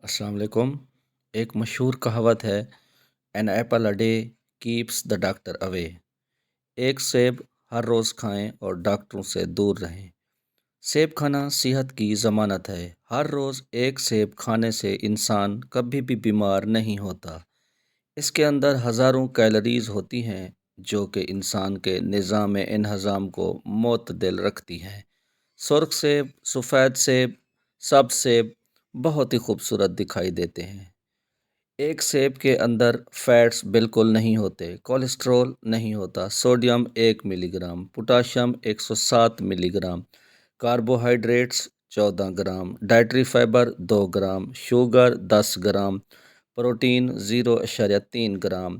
السلام علیکم۔ ایک مشہور کہاوت ہے، an apple a day keeps the doctor away. ایک سیب ہر روز کھائیں اور ڈاکٹروں سے دور رہیں۔ سیب کھانا صحت کی ضمانت ہے۔ ہر روز ایک سیب کھانے سے انسان کبھی بھی بیمار نہیں ہوتا۔ اس کے اندر ہزاروں کیلوریز ہوتی ہیں جو کہ انسان کے نظام انہضام کو معتدل رکھتی ہیں۔ سرخ سیب، سفید سیب، سبز سیب بہت ہی خوبصورت دکھائی دیتے ہیں۔ ایک سیب کے اندر فیٹس بالکل نہیں ہوتے، کولیسٹرول نہیں ہوتا، سوڈیم 1 ملی gram, potassium 107 milligram, carbohydrates 14 gram, dietary fibre 2 gram, sugar 10 gram, protein 0.3 gram,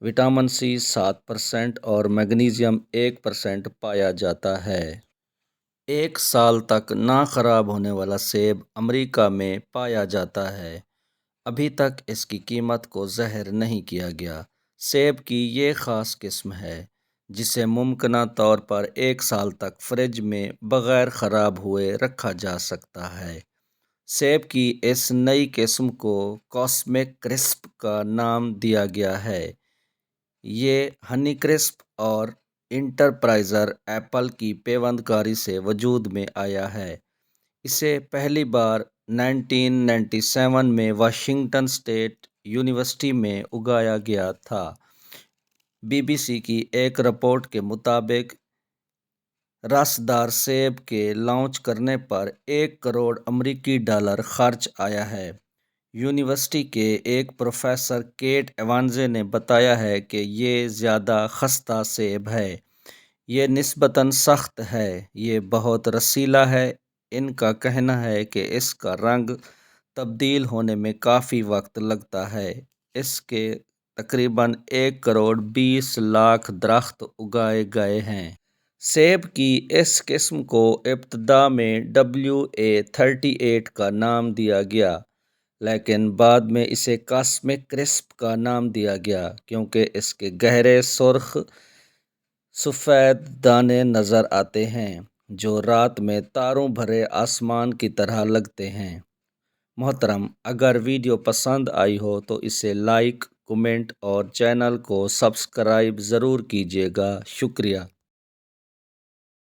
vitamin C 7% اور میگنیزیم 1% پایا جاتا ہے۔ 1 سال تک نہ خراب ہونے والا سیب امریکہ میں پایا جاتا ہے۔ ابھی تک اس کی قیمت کو ظاہر نہیں کیا گیا۔ سیب کی یہ خاص قسم ہے جسے ممکنہ طور پر 1 سال تک فریج میں بغیر خراب ہوئے رکھا جا سکتا ہے۔ سیب کی اس نئی قسم کو کاسمک کرسپ کا نام دیا گیا ہے۔ یہ ہنی کرسپ اور انٹرپرائزر ایپل کی پیوند کاری سے وجود میں آیا ہے۔ اسے پہلی بار 1997 میں واشنگٹن اسٹیٹ یونیورسٹی میں اگایا گیا تھا۔ بی بی سی کی ایک رپورٹ کے مطابق رسدار سیب کے لانچ کرنے پر $1 کروڑ امریکی خرچ آیا ہے۔ یونیورسٹی کے ایک پروفیسر کیٹ ایوانز نے بتایا ہے کہ یہ زیادہ خستہ سیب ہے۔ یہ نسبتاً سخت ہے۔ یہ بہت رسیلا ہے۔ ان کا کہنا ہے کہ اس کا رنگ تبدیل ہونے میں کافی وقت لگتا ہے۔ اس کے تقریباً 1 کروڑ 20 لاکھ درخت اگائے گئے ہیں۔ سیب کی اس قسم کو ابتدا میں WA38 کا نام دیا گیا، لیکن بعد میں اسے کاسمک کرسپ کا نام دیا گیا کیونکہ اس کے گہرے سرخ سفید دانے نظر آتے ہیں جو رات میں تاروں بھرے آسمان کی طرح لگتے ہیں۔ محترم، اگر ویڈیو پسند آئی ہو تو اسے لائک، کمنٹ اور چینل کو سبسکرائب ضرور کیجیے گا۔ شکریہ۔